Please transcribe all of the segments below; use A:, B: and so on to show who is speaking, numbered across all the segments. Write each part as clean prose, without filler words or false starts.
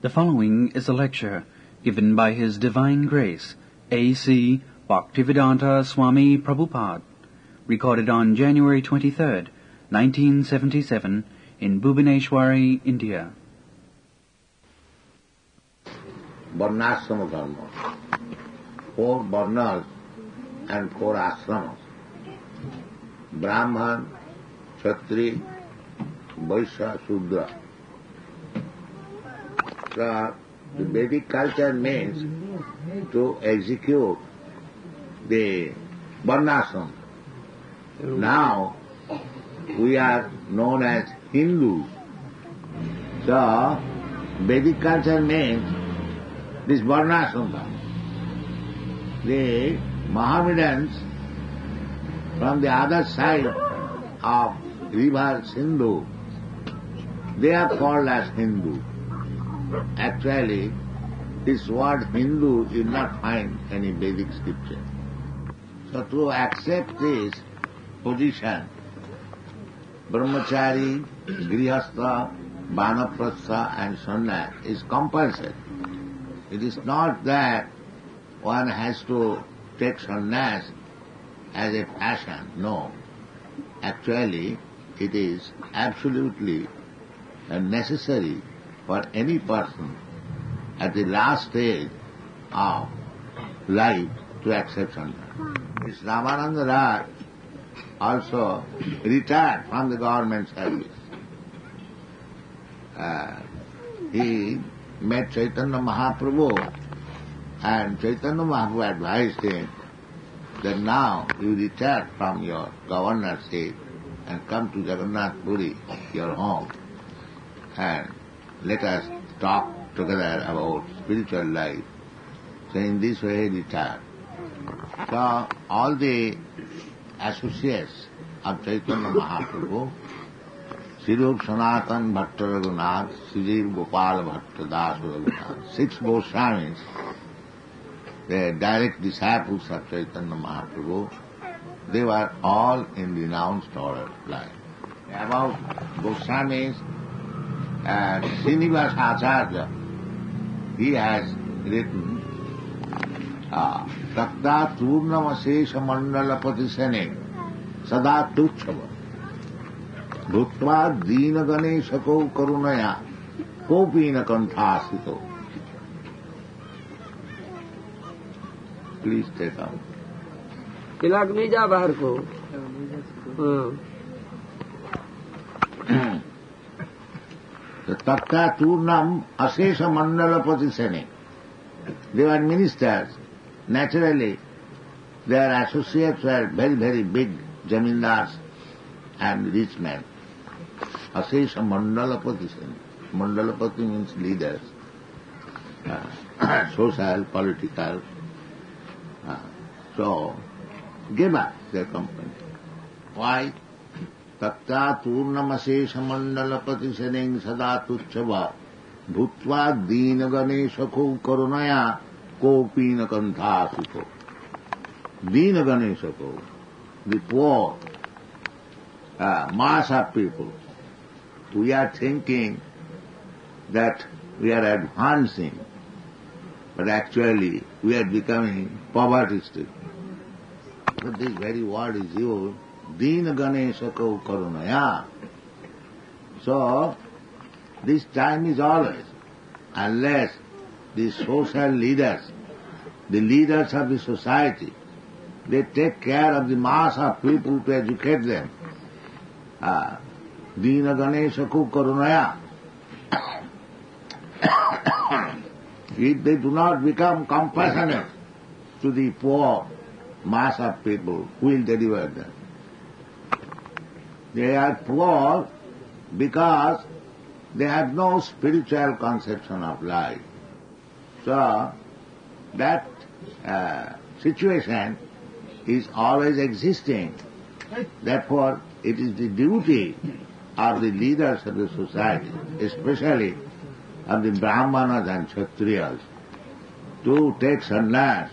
A: The following is a lecture given by His Divine Grace, A.C. Bhaktivedanta Swami Prabhupada, recorded on January 23rd, 1977, in Bhubaneswari, India.
B: Varnashrama dharma. 4 varnas and 4 ashramas. Brahman, Kshatriya, Vaishya, Shudra. So, the Vedic culture means to execute the varnashrama. Now, we are known as Hindus. So, Vedic culture means this varnashrama. The Mohammedans from the other side of river Sindhu, they are called as Hindu. Actually, this word Hindu you not find any Vedic scripture. So to accept this position, Brahmachari, Grihastha, Vanaprastha and Sannyas is compulsory. It is not that one has to take sannyas as a fashion. No. Actually, it is absolutely necessary for any person at the last stage of life to accept sannyas. This Ramananda Raj also retired from the government service. He met Chaitanya Mahaprabhu, and Chaitanya Mahaprabhu advised him that now you retire from your governor's seat and come to Jagannath Puri, your home, and let us talk together about spiritual life. So in this way he retired. So all the associates of Chaitanya Mahaprabhu, Srirup Sanatan Bhatta Raghunath, Srijiv Gopal Bhatta Das Raghunath, 6 Goswamis, the direct disciples of Chaitanya Mahaprabhu, they were all in renounced order of life. About Goswamis, Srinivas Acharya, he has written Takta Turnam Asesha Mandala Patisane Sada Tuchava Bhutva Dina Ganeshako Karunaya Kopina Kanthasito. Please take out.
C: तिलक नहीं जा बाहर को.
B: Takta Turnam Asesha Mandala Patisane. They were ministers. Naturally, their associates were very, very big zamindars and rich men. Asesha Mandala Patisane. Mandalapati means leaders. Social, political. So, gave up their company. Why? Takta Turnamasesha Mandala Patisaneng Sada Tuchava Bhutva Dina Ganeshako Karunaya Kopina Kanthasito. Dina Ganeshako, the poor, mass of people. We are thinking that we are advancing, but actually we are becoming poverty-stricken. But this very word is used, Dina Ganeshako Karunaya. So, this time is always, unless the social leaders, the leaders of the society, they take care of the mass of people to educate them. Dina Ganeshako Karunaya. If they do not become compassionate to the poor mass of people, who will deliver them? They are poor because they have no spiritual conception of life. So, that situation is always existing. Therefore, it is the duty of the leaders of the society, especially of the Brahmanas and Kshatriyas, to take sannyas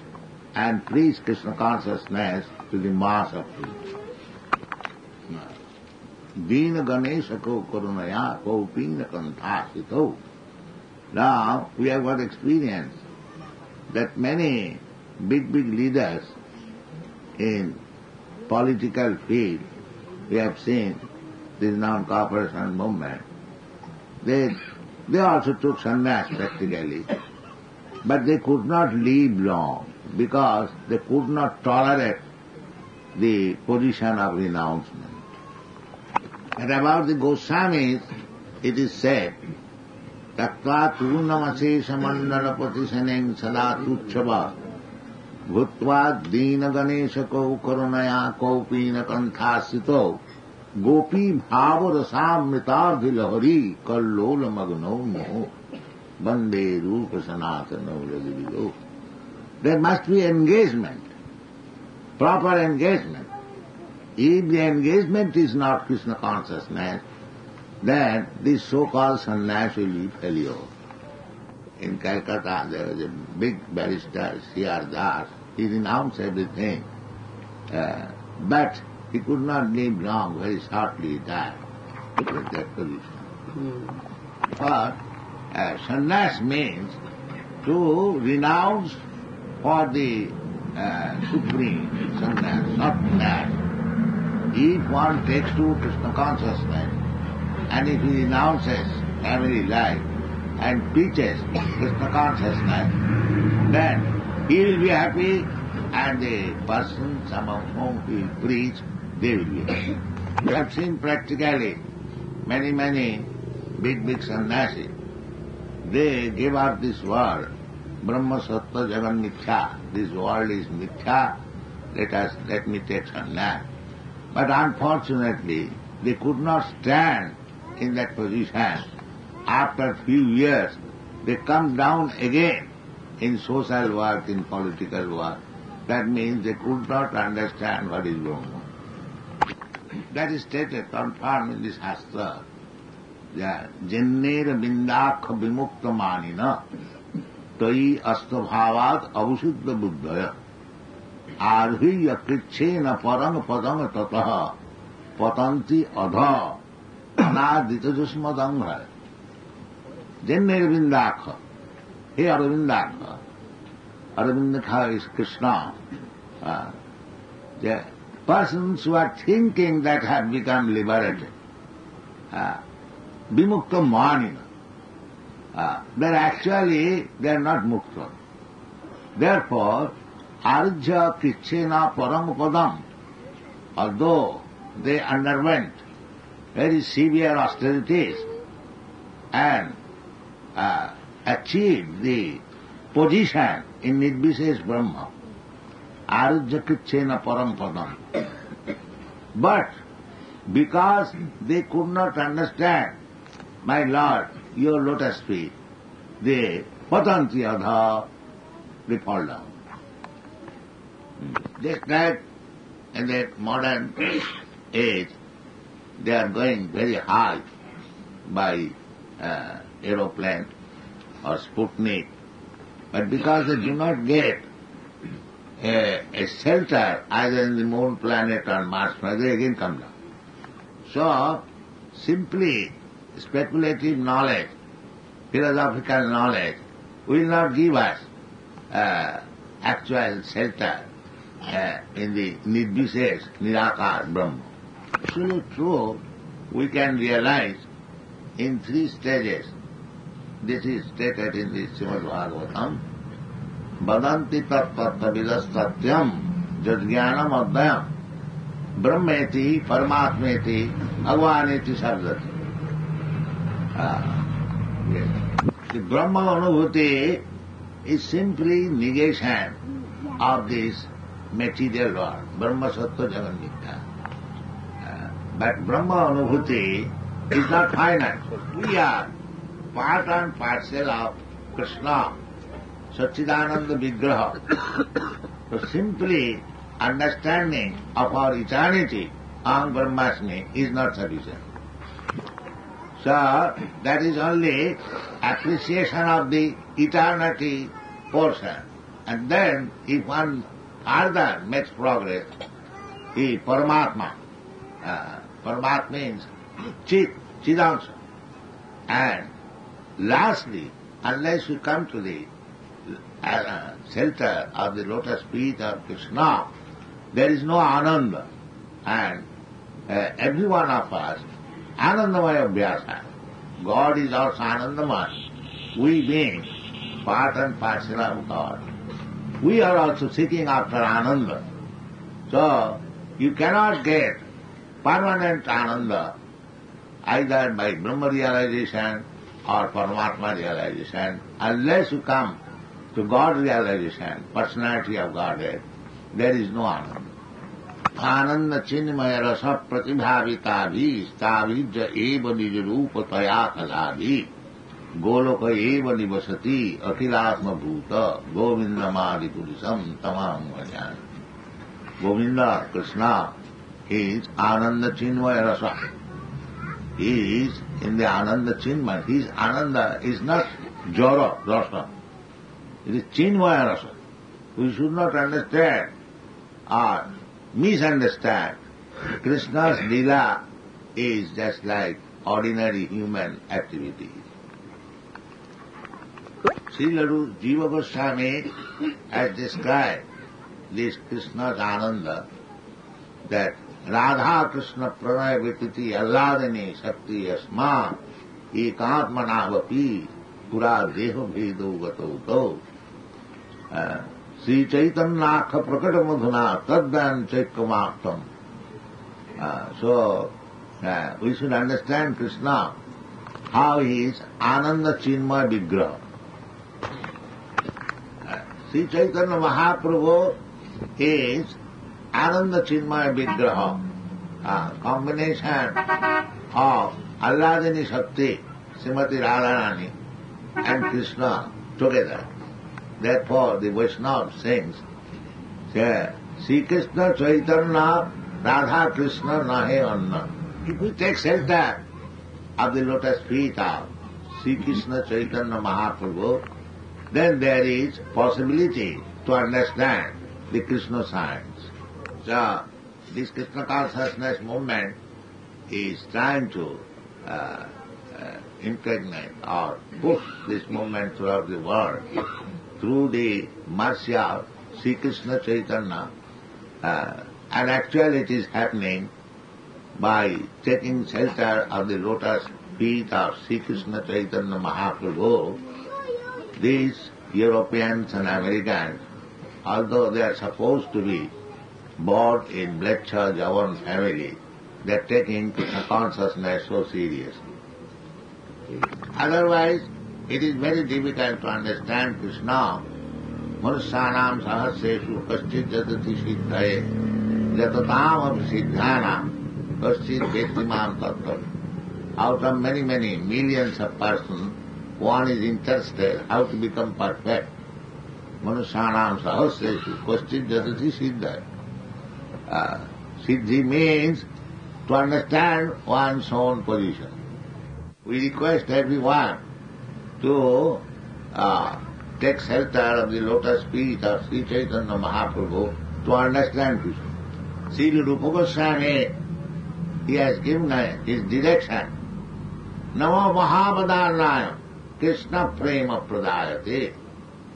B: and preach Krishna consciousness to the mass of people. Dina Ganeshako Karunaya Kopina Kanthasito. Now we have got experience that many big leaders in political field, we have seen this non-cooperation movement, they also took sannyas practically, but they could not live long because they could not tolerate the position of renouncement. And about the Goswamis, it is said, Tattva Turnamase Samandalapati Saneng Sada Tuchava Bhutva Dina Ganesha Kau Karunaya Kaupina Kanthasito Gopi Bhava Rasam Mitardhi Lahari Kallola Magno Moho Bande Rupa Sanatana Radivido. There must be engagement, proper engagement. If the engagement is not Krishna consciousness, then this so-called sannyas will be failure. In Calcutta, there was a big barrister, C.R. Das. He renounced everything, but he could not live long. Very shortly he died. Look at that position. But sannyas means to renounce for the supreme sannyas, not that. If one takes to Krishna consciousness, and if he renounces family life and preaches Krishna consciousness, then he will be happy, and the persons among whom he will preach, they will be happy. We have seen practically many big sannyasis. They gave up this world. Brahma Sattva Jagan Mithya. This world is Mithya. Let me take sannyas. But unfortunately, they could not stand in that position. After a few years, they come down again in social work, in political work. That means they could not understand what is going on. That is stated, confirmed in this Shastra. Jennera bindakha vimukta manina tai astabhavat avasuddha buddhaya arhiya krichena parang padang tataha patanti adha anadita jusmadanga. Jennera bindakha. Hey Arvindakha. Arvindakha is Krishna. The persons who are thinking that have become liberated, vimukta manina, they are not mukta. Therefore, arjya krichena param padam, although they underwent very severe austerities and achieved the position in Nirvishesh Brahma, arjya krichena param padam. But because they could not understand, my Lord, your lotus feet, they patanti adha, they fall down. Just like in the modern age, they are going very high by aeroplane or Sputnik, but because they do not get a shelter either in the moon planet or Mars planet, they again come down. So, simply speculative knowledge, philosophical knowledge will not give us actual shelter in the Nirvishesh, Nirakar, Brahma. Absolutely true, we can realize in 3 stages. This is stated in the Srimad Bhagavatam. Vadanti tattva vidas satyam jadjnanam adhyam brahmeti paramatmeti bhagwaneti sabdati. The Brahma Anubhuti is simply negation of this material world, Brahma Sattva Jagan Mithya. But Brahma Anubhuti is not final. We are part and parcel of Krishna, Satchidananda Vigraha. So simply understanding of our eternity on Brahmasmi is not sufficient. So that is only appreciation of the eternity portion. And then if one further makes progress, the Paramatma, Paramatma means Chit, Chidansha. And lastly, unless you come to the shelter of the lotus feet of Krishna, there is no Ananda. And every one of us, Anandamaya Abhyasa. God is also Anandamaya. We being part and parcel of God. We are also seeking after Ananda. So, you cannot get permanent Ananda either by Brahma realization or Paramatma realization unless you come to God realization, personality of Godhead. There is no Ananda. Ananda chinmaya rasa pratibhavita stavijya eva nija rupa taya kaladhi goloka eva nivasati akhilatma bhuta govindamadi purisam tamam vajan. Govinda, Krishna, is Ananda chinmaya rasa. He is in the Ananda chinmaya. His Ananda is not jara, rasa. It is chinmaya rasa. We should not understand or misunderstand. Krishna's lila is just like ordinary human activity. Srila Jiva Goswami has described this Krishna's Ananda, that Radha Krishna Pranaya Vititi Alladini Shakti Asma Ekatmanavapi Pura Deho Bhedo Gato Sri Chaitanya Prakata Madhuna Taddan Chaikamaktam. So, we should understand Krishna, how he is Ananda Chinmaya Vigraha. Sri Chaitanya Mahaprabhu is Ananda Chinmaya Vigraha, combination of Alladini Shakti, Srimati Radharani, and Krishna together. Therefore, the Vaishnava sings, Sri Krishna Chaitanya Radha Krishna Nahe Anna. If we take shelter of the lotus feet of Sri Krishna Chaitanya Mahaprabhu, then there is possibility to understand the Krishna science. So, this Krishna consciousness movement is trying to impregnate or push this movement throughout the world through the mercy of Sri Krishna Chaitanya. And actually it is happening by taking shelter of the lotus feet of Sri Krishna Chaitanya Mahaprabhu. These Europeans and Americans, although they are supposed to be born in Blecher Javan family, they are taking Krishna consciousness so seriously. Otherwise, it is very difficult to understand Krishna. Manusyanam sahasreshu kaschid jatati siddhaye jatatam siddhanam kaschid vettimam tattva. Out of many, many millions of persons, one is interested how to become perfect. Manusyanam sahasreshu kaschid jatati siddhaye. Siddhi means to understand one's own position. We request everyone to take shelter of the lotus feet of Sri Chaitanya Mahaprabhu to understand Krishna. Sri Rupa Goswami, he has given his direction. Namo Mahavadharnaya Krishna Prema Pradayate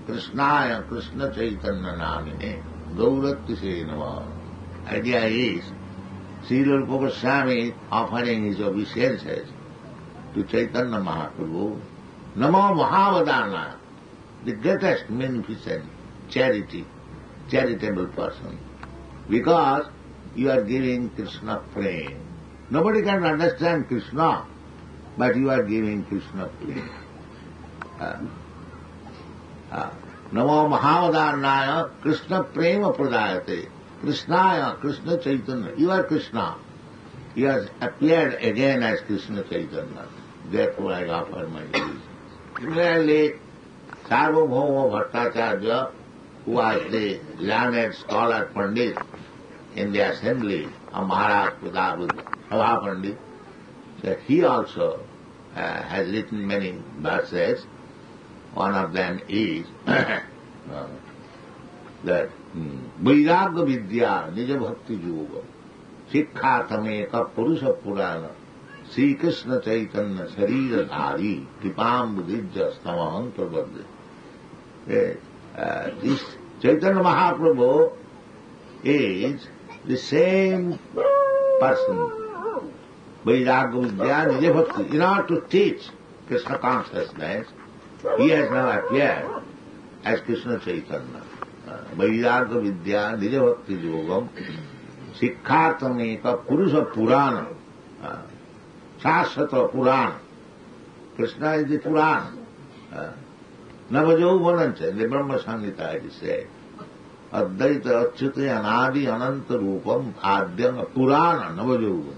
B: Krishnaya Krishna Chaitanya Namine Gauratise Nama. Idea is, Sri Rupa Goswami offering his obeisances to Chaitanya Mahaprabhu. Namo Mahavadana, the greatest beneficent charity, charitable person. Because you are giving Krishna prema. Nobody can understand Krishna, but you are giving Krishna prema. Namo Mahavadanaya Krishna prema pradayate. Krishnaya, Krishna Chaitanya. You are Krishna. He has appeared again as Krishna Chaitanya. Therefore I offer my obeisances. Similarly, Sarvabhauma Bhattacharya, who was the learned scholar Pandit in the assembly of Maharaj Sabha Pandit, so he also has written many verses. One of them is that Vairagya Vidya Nija Bhakti Yoga Sikkha Tameka Purusha Purana Sri Krishna Chaitanya Sharira Dhari Kripam Buddhijya Stamaham Prabhadde. This Chaitanya Mahaprabhu is the same person. Vairagya Vidya Nija Bhakti. In order to teach Krishna consciousness, he has now appeared as Krishna Chaitanya. Vairagya Vidya Nija Bhakti Yogam Sikkhartameka Purusha Purana. Shasvata Purana. Krishna is the Purana. Navajauvanancha, in the Brahma Samhita it is said. Advaita Achyuta Anadi Ananta Rupam Adyam Purana Navajauvan.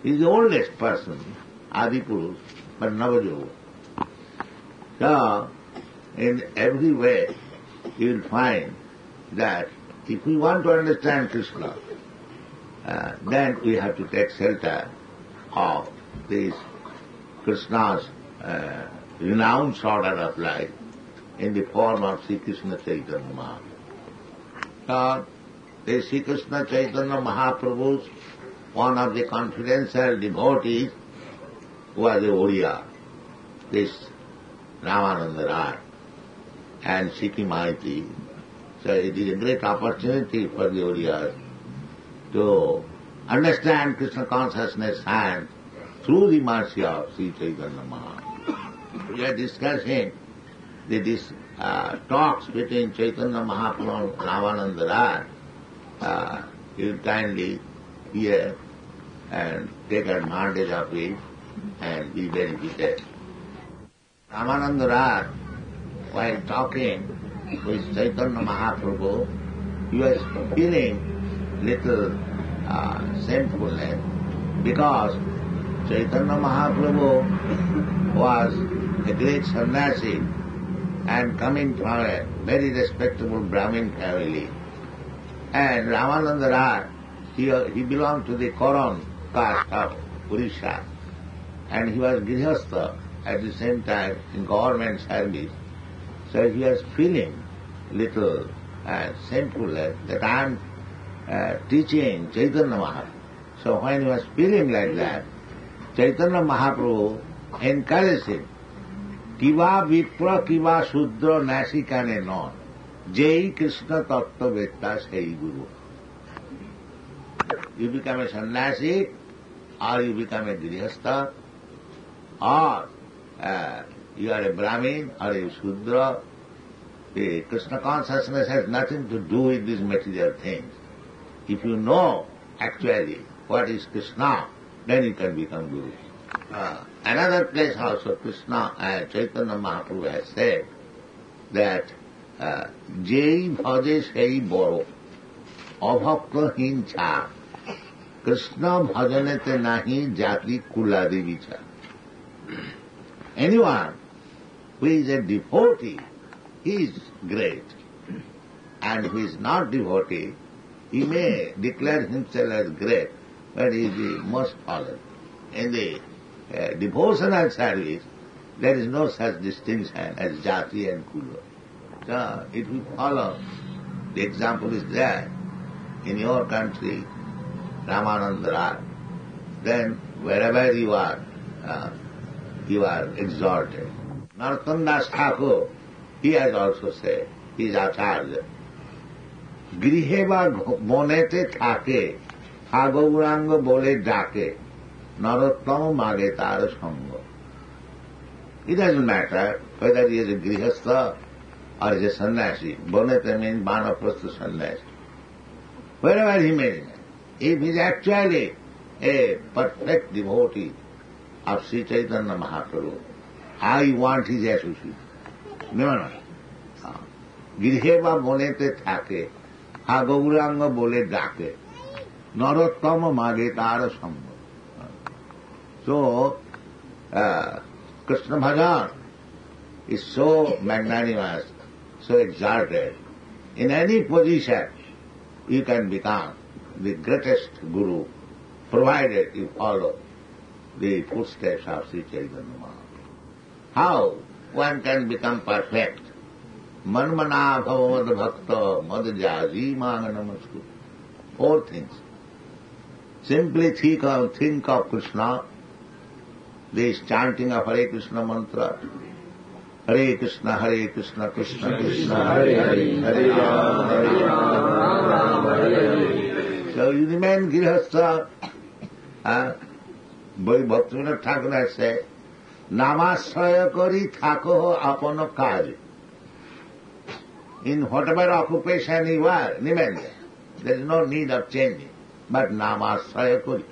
B: He is the oldest person, Adi Purush, but Navajauvan. So, in every way, you will find that if we want to understand Krishna, then we have to take shelter of this Krishna's renounced order of life in the form of Sri Krishna Chaitanya Mahaprabhu. So, the Sri Krishna Chaitanya Mahaprabhu's one of the confidential devotees was a Oriya, this Ramananda Rai and Sikhi Maiti. So it is a great opportunity for the Oriyas to understand Krishna consciousness and through the mercy of Sri Chaitanya Mahaprabhu. We are discussing these talks between Chaitanya Mahaprabhu and Ramananda Rai. You kindly hear and take advantage of it and be benefited. Ramananda Rai, while talking with Chaitanya Mahaprabhu, he was feeling little shamefulness because Chaitanya Mahaprabhu was a great sannyasi and coming from a very respectable Brahmin family. And Ramananda Rai, he belonged to the Koran caste of Orissa, and he was Grihastha at the same time in government service. So he was feeling little shamefulness that I am teaching Chaitanya Mahaprabhu. So when he was feeling like that, Chaitanya Mahaprabhu encouraged him, Kiva Vipra Kiva Sudra Nasikane non, Jai Krishna Tattva Vetta Sei Guru. You become a sannyasi, or you become a grihastha, or you are a Brahmin or a Shudra. The Krishna consciousness has nothing to do with these material things. If you know actually what is Krishna, then you can become Guru. Another place also Krishna, Chaitanya Mahaprabhu has said that Jai bhaje sei boro, abhakta hincha, Krishna bhajanete nahi jati kuladi vicha. Anyone who is a devotee, he is great. And who is not devotee, he may declare himself as great, but he is the most fallen. In the devotional service, there is no such distinction as jati and kula. So if you follow, the example is there. In your country, Ramananda Rai, then wherever you are exalted. Narottam Das Thakur, he has also said, he is Acharya, Grihe ba bonete thake, ha gauranga bole dake, Narottam mage tara sanga. It doesn't matter whether he is a grihastha or is a sannyasi. Bonete means vanaprastha sannyasi. Wherever he may be, if he is actually a perfect devotee of Sri Chaitanya Mahaprabhu, I want his association. No. Girheva bonete thake, ha gauranga bole dake, narottama mage tara sanga. So, Krishna Bhajan is so magnanimous, so exalted. In any position, you can become the greatest Guru, provided you follow the footsteps of Sri Chaitanya Mahaprabhu. How one can become perfect? Manmana bhavamad bhakta mad jaji manga namaskar. 4 things. Simply think of Krishna, this chanting of Hare Krishna mantra, Hare Krishna, Krishna Krishna, Hare Hare, Hare Rama, Hare Hare. So you remain Grihastha. Bhaktivinoda Thakur has said, Namasraya kari thako apana kaj. In whatever occupation you are, remain there. There is no need of changing. But namasraya kari.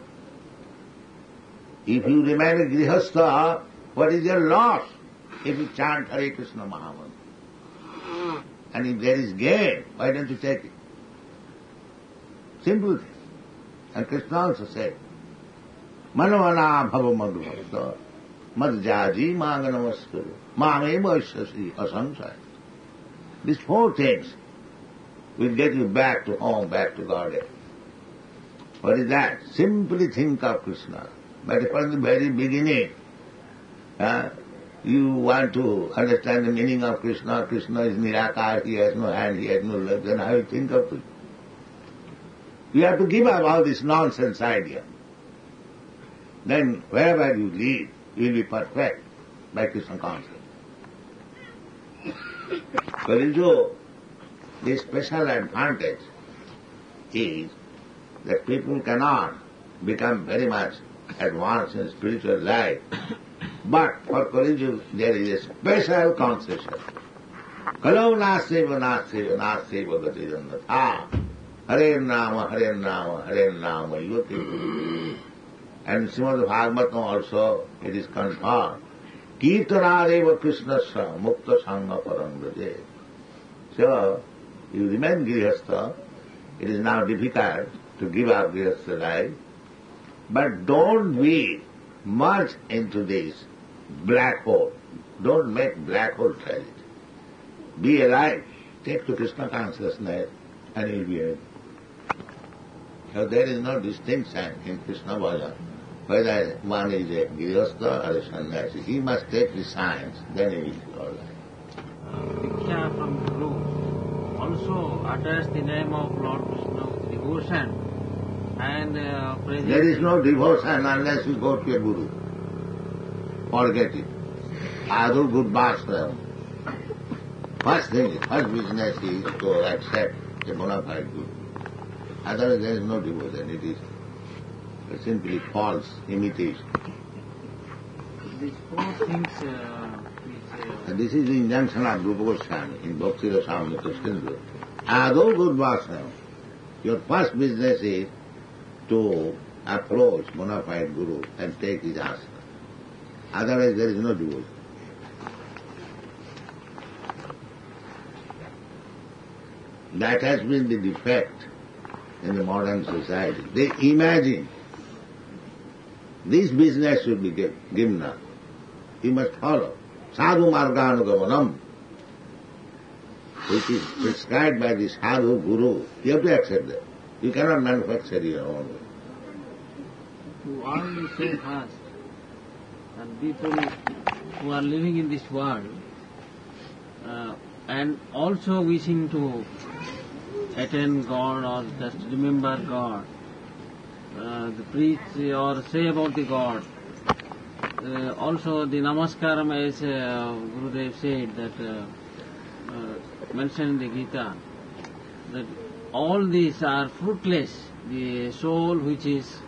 B: If you remain a grihastha, what is your loss? If you chant Hare Krishna Mahamantra. And if there is gain, why don't you take it? Simple thing. And Krishna also said, Manovana bhava madhubhakta madhjaji manganamaskuru mame vaishasi asamsaya. These four things will get you back to home, back to Godhead. What is that? Simply think of Krishna. But from the very beginning, you want to understand the meaning of Krishna. Krishna is Nirakar, he has no hand, he has no legs, then how you think of it? You have to give up all this nonsense idea. Then wherever you live, you will be perfect by Krishna consciousness. Kali-yuga, the special advantage is that people cannot become very much advanced in spiritual life. But for Kali-yuga, there is a special concession. Kalau naseva naseva naseva gati Hare Nama, Hare Nama, Hare Nama, Yoti. And Srimad Bhagavatam also, it is confirmed. Kirtanareva Krishnasya Mukta Sangha Parangraje. So, you remain Grihastha. It is now difficult to give up Grihastha life. But don't be merged into this black hole. Don't make black hole tragedy. Be alive. Take to Krishna consciousness and you will be able. So there is no distinction in Krishna Bhajan. Whether one is a Grihastha or a sannyasi, he must take the science, then he will be all right.
D: Diksha from Guru also utters the name of Lord Krishna with devotion and praise.
B: There is no devotion unless you go to a Guru. Forget it. Adu Gudbhasram. First business is to accept a bona fide Guru. Otherwise there is no devotion. It is simply false imitation.
D: These four things
B: And this is the injunction of Rupa Goswami in Bhakti Rasamrita Sindhu. Ado Gudvasana. Your first business is to approach bona fide Guru and take his asana. Otherwise there is no devotion. That has been the defect in the modern society. They imagine this business should be given up. You must follow. Sadhu Marganugamanam, which is prescribed by the Sadhu Guru. You have to accept that. You cannot manufacture your own way.
D: To all the same caste and people who are living in this world and also wishing to attain God or just remember God, the preach or say about the God. Also the Namaskaram, as Gurudev said, that mentioned in the Gita, that all these are fruitless. The soul which is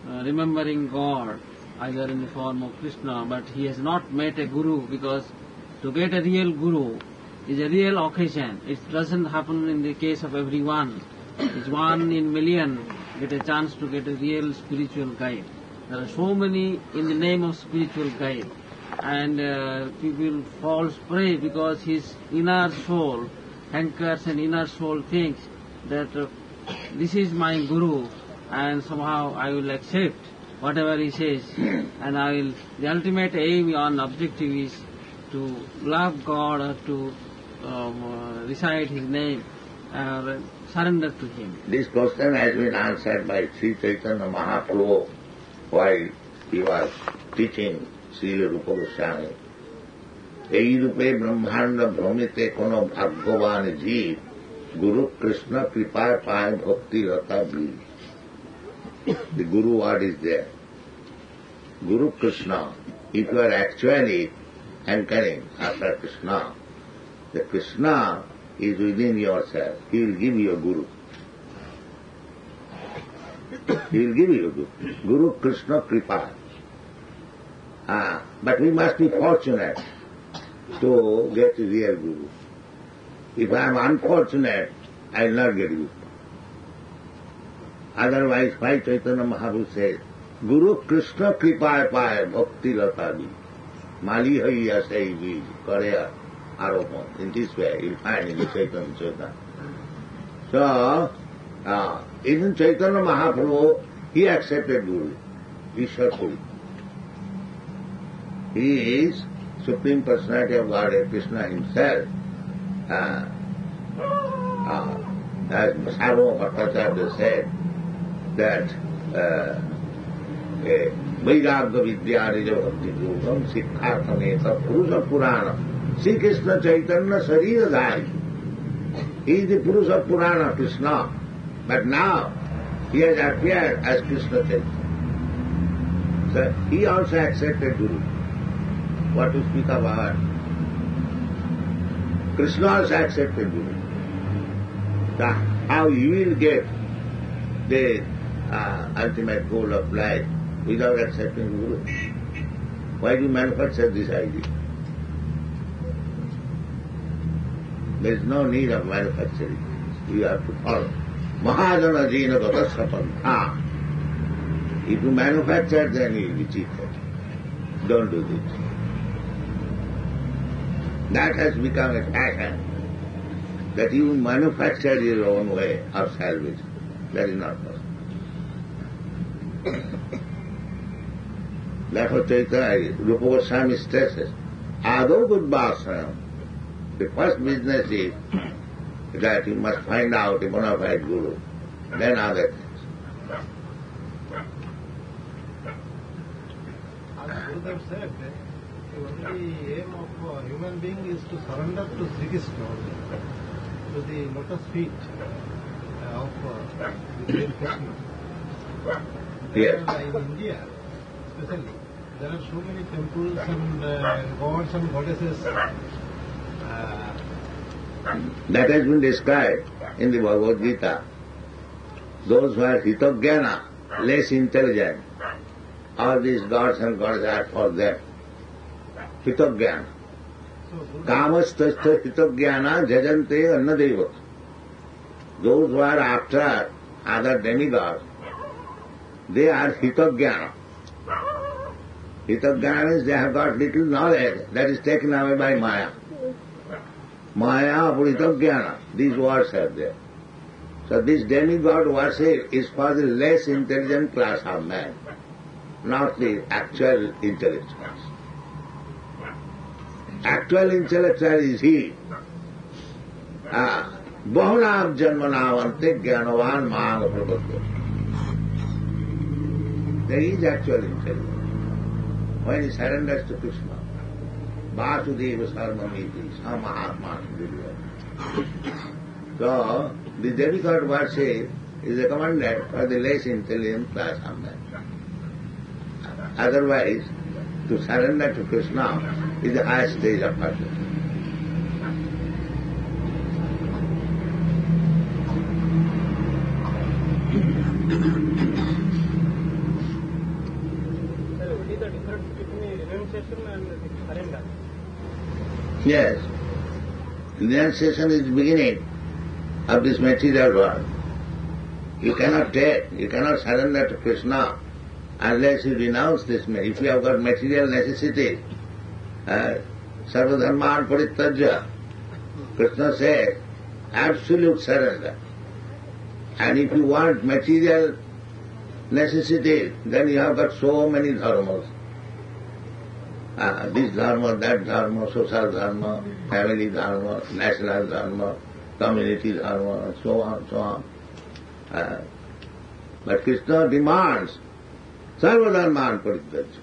D: remembering God, either in the form of Krishna, but he has not met a Guru, because to get a real Guru is a real occasion. It doesn't happen in the case of everyone. It's one in million get a chance to get a real spiritual guide. There are so many in the name of spiritual guide, and people falls prey because his inner soul hankers and inner soul thinks that this is my Guru and somehow I will accept whatever he says, and I will. The ultimate aim on objective is to love God or to recite his name, surrender to him.
B: This question has been answered by Sri Chaitanya Mahaprabhu while he was teaching Srila Rupa Goswami. Ei rupe brahmanda bhramite kono bhagyavan jeev, Guru Krishna kripa paye bhakti rata veer. The Guru word is there. Guru Krishna. If you are actually hankering after Krishna, the Krishna is within yourself. He will give you a Guru. He will give you a Guru. Guru Krishna Kripa. But we must be fortunate to get a real Guru. If I am unfortunate, I will not get Guru. Otherwise, why Chaitanya Mahaprabhu says, Guru Krishna Kripa Paya Bhakti Latavi Mali Haiya Saivi Korea Aropon. In this way, you will find in the Chaitanya Chaitanya. So, even Chaitanya Mahaprabhu, he accepted Guru, Ishwar. He is Supreme Personality of Godhead, Krishna himself. As Sarva Bhattacharya said, that Vairagya Vidyarija Bhakti Purvam Siddharthameta Purusha Purana. Sri Krishna Chaitanya Sarira Dhari. He is the Purusha Purana, Krishna. But now he has appeared as Krishna Chaitanya. So he also accepted Guru. What to speak about? Krishna also accepted Guru. So how you will get the ultimate goal of life without accepting Guru? Why do you manufacture this idea? There is no need of manufacturing. You have to follow. Mahajana Jina Gata. If you manufacture, then you will be cheated. Don't do this. That has become a fashion, that you manufacture your own way of salvation. That is not possible. Therefore Chaitanya, Rupa Goswami stresses, Ado Buddhasana. The first business is that you must find out a bona fide Guru, then other things.
E: As Gurudev said, the only aim of a human being is to surrender to Sri Krishna, to the lotus feet of the great Krishna.
B: Yes.
E: In India, especially, there are so many temples and gods and goddesses.
B: That has been described in the Bhagavad Gita. Those who are hitogyana, less intelligent, all these gods and goddesses are for them. Hitogyana. Kamasthastha hitogyana jajante annadeva. Those who are after other demigods, they are hitogyana. Hitogyana means they have got little knowledge that is taken away by Maya. Maya, Puritagyana, these words are there. So this demigod worship is for the less intelligent class of man, not the actual intellectuals. Actual intellectual is he. Bahunab janmanavante jnanavan mahanga prabhakya. There is actual intelligence. When he surrenders to Krishna, Vasudeva Sarvamiti, Samahatma Vidya. So, the demigod worship is recommended for the less intelligent class of men. Otherwise, to surrender to Krishna is the highest stage of person.
E: What is the difference between renunciation and surrender?
B: Yes. Renunciation is the beginning of this material world. You cannot surrender to Krishna unless you renounce this. If you have got material necessity, sarvadharman parityajya, Krishna says, absolute surrender. And if you want material necessity, then you have got so many dharmas. This dharma, that dharma, social dharma, family dharma, national dharma, community dharma, so on, so on. But Krishna demands sarvadharman parityajya.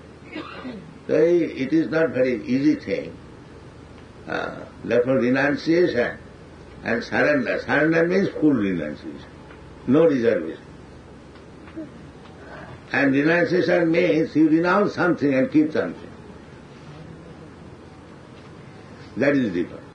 B: So it is not very easy thing. Therefore renunciation and surrender. Surrender means full renunciation, no reservation. And renunciation means you renounce something and keep something. That is different.